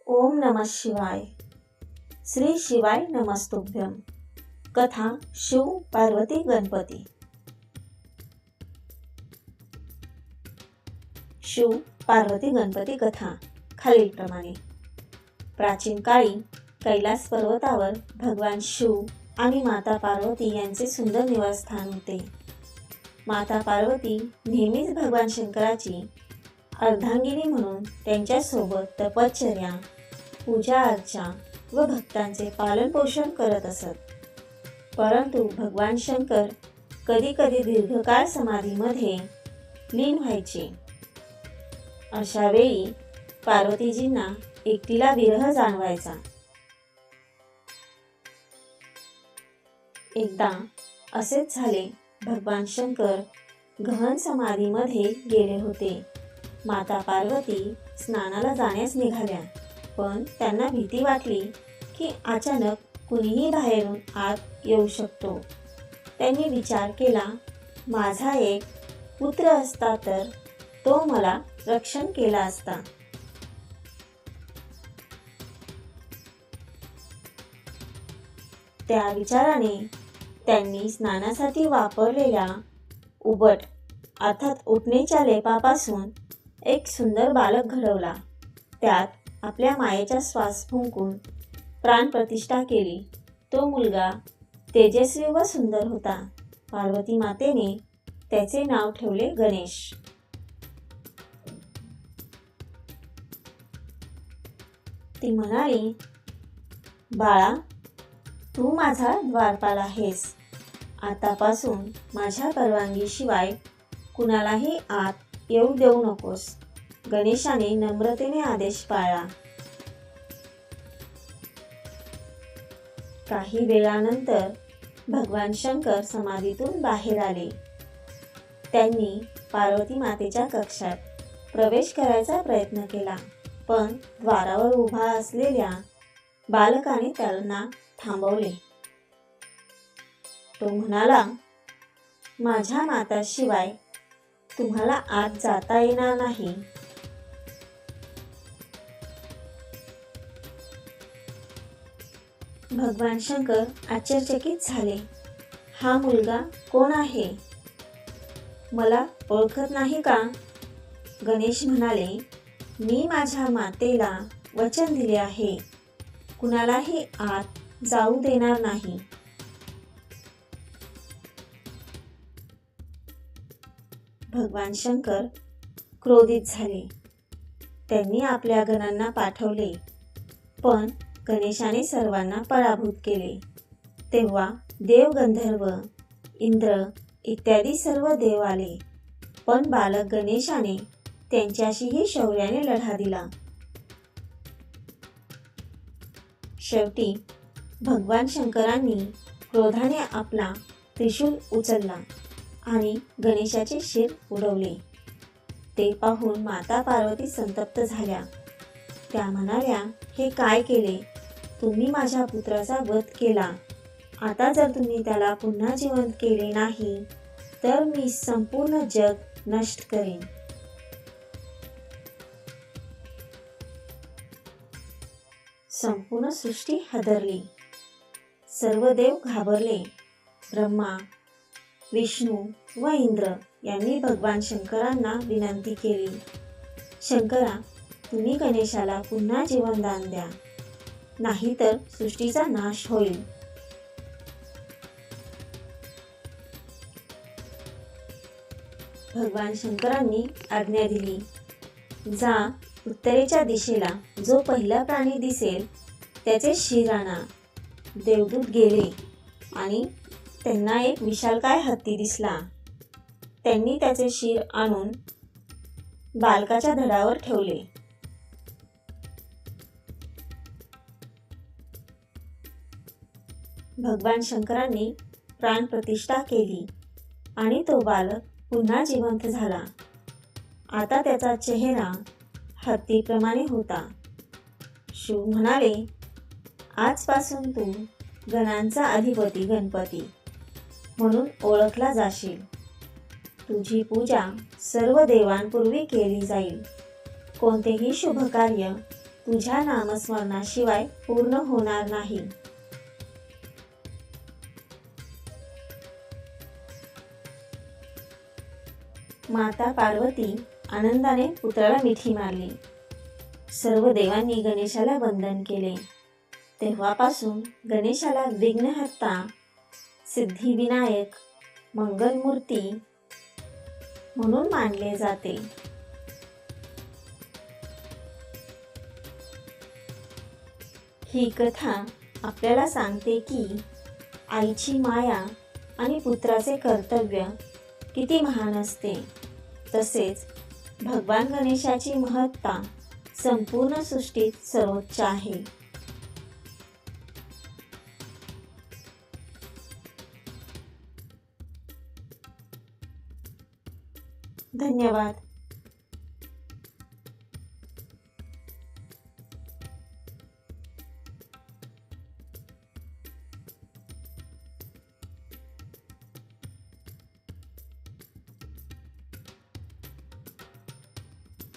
ओम नमः शिवाय. श्री शिवाय नमस्तुभ्यं. कथा शिव पार्वती गणपती. शिव पार्वती गणपती कथा खालीलप्रमाणे. प्राचीन काळी कैलास पर्वतावर भगवान शिव आणि माता पार्वती यांचे सुंदर निवासस्थान होते. माता पार्वती नेहमीच भगवान शंकराची अर्धांगिनी म्हणून त्यांच्यासोबत तपश्चर्या, पूजा अर्चा व भक्तांचे पालन पोषण करत असत. परंतु भगवान शंकर कधी कधी दीर्घकाळ समाधीमध्ये लीन व्हायचे. अशा वेळी पार्वतीजींना एकटीला विरह जाणवायचा. एकदा असेच झाले. भगवान शंकर गहन समाधीमध्ये गेले होते. माता पार्वती स्नानाला जाण्यास निघाल्या, पण त्यांना भीती वाटली की अचानक कुणीही बाहेरून आत येऊ शकतो. त्यांनी विचार केला, माझा एक पुत्र असता तर तो मला रक्षण केला असता. त्या विचाराने त्यांनी स्नानासाठी वापरलेल्या उबट अर्थात उटणीच्या लेपापासून एक सुंदर बालक घडवला. त्यात आपल्या मायेचा श्वास फुंकून प्राणप्रतिष्ठा केली. तो मुलगा तेजस्वी व सुंदर होता. पार्वती मातेने त्याचे नाव ठेवले गणेश. ती म्हणाली, बाळा, तू माझा द्वारपाल आहेस. आतापासून माझ्या परवानगीशिवाय कुणालाही आत येऊ देऊ नकोस. गणेशाने नम्रतेने आदेश पाळला. काही वेळानंतर भगवान शंकर समाधीतून बाहेर आले. त्यांनी पार्वती मातेच्या कक्षात प्रवेश करायचा प्रयत्न केला, पण द्वारावर उभा असलेल्या बालकाने त्यांना थांबवले. तो म्हणाला, माझ्या माताशिवाय तुम्हाला आत जाता येणार नाही. भगवान शंकर आश्चर्यचकित झाले. हा मुलगा कोण आहे? मला ओळखत नाही का? गणेश म्हणाले, मी माझ्या मातेला वचन दिले आहे, कुणालाही आत जाऊ देणार नाही. भगवान शंकर क्रोधित झाले. त्यांनी आपल्या गणांना पाठवले, पण गणेशाने सर्वांना पराभूत केले. तेव्हा देव, गंधर्व, इंद्र इत्यादी सर्व देव आले, पण बालक गणेशाने त्यांच्याशीही शौर्याने लढा दिला. शेवटी भगवान शंकरांनी क्रोधाने आपला त्रिशूल उचलला आणि गणेशाचे शिर उडवले. ते पाहून माता पार्वती संतप्त झाल्या. त्या म्हणाल्या, हे काय केले? तुम्ही माझ्या पुत्राचा वध केला. आता जर तुम्ही त्याला पुन्हा जिवंत केले नाही तर मी संपूर्ण जग नष्ट करेन. संपूर्ण सृष्टी हादरली. सर्व देव घाबरले. ब्रह्मा, विष्णू व इंद्र यांनी भगवान शंकरांना विनंती केली, शंकरा, तुम्ही गणेशाला पुन्हा जीवनदान द्या, नाहीतर सृष्टीचा नाश होईल. भगवान शंकरांनी आज्ञा दिली, जा, उत्तरेच्या दिशेला जो पहिला प्राणी दिसेल त्याचे शिर आणा. देवदूत गेले आणि त्यांना एक विशालकाय हत्ती दिसला. त्यांनी त्याचे शिर आणून बालकाच्या धडावर ठेवले. भगवान शंकरांनी प्राणप्रतिष्ठा केली आणि तो बालक पुन्हा जिवंत झाला. आता त्याचा चेहरा हत्तीप्रमाणे होता. शिव म्हणाले, आजपासून तू गणांचा अधिपती गणपती म्हणून ओळखला जाशील. तुझी पूजा सर्व देवांपूर्वी केली जाईल. कोणतेही शुभ कार्य तुझ्या नामस्मरणाशिवाय पूर्ण होणार नाही. माता पार्वती आनंदाने पुतळ्याला मिठी मारली. सर्व देवांनी गणेशाला वंदन केले. तेव्हापासून गणेशाला विघ्नहर्ता, सिद्धिविनायक, मंगलमूर्ती म्हणून मानले जाते. ही कथा आपल्याला सांगते की आईची माया आणि पुत्राचे कर्तव्य किती महान असते. तसेच भगवान गणेशाची महत्ता संपूर्ण सृष्टीत सर्वोच्च आहे. धन्यवाद.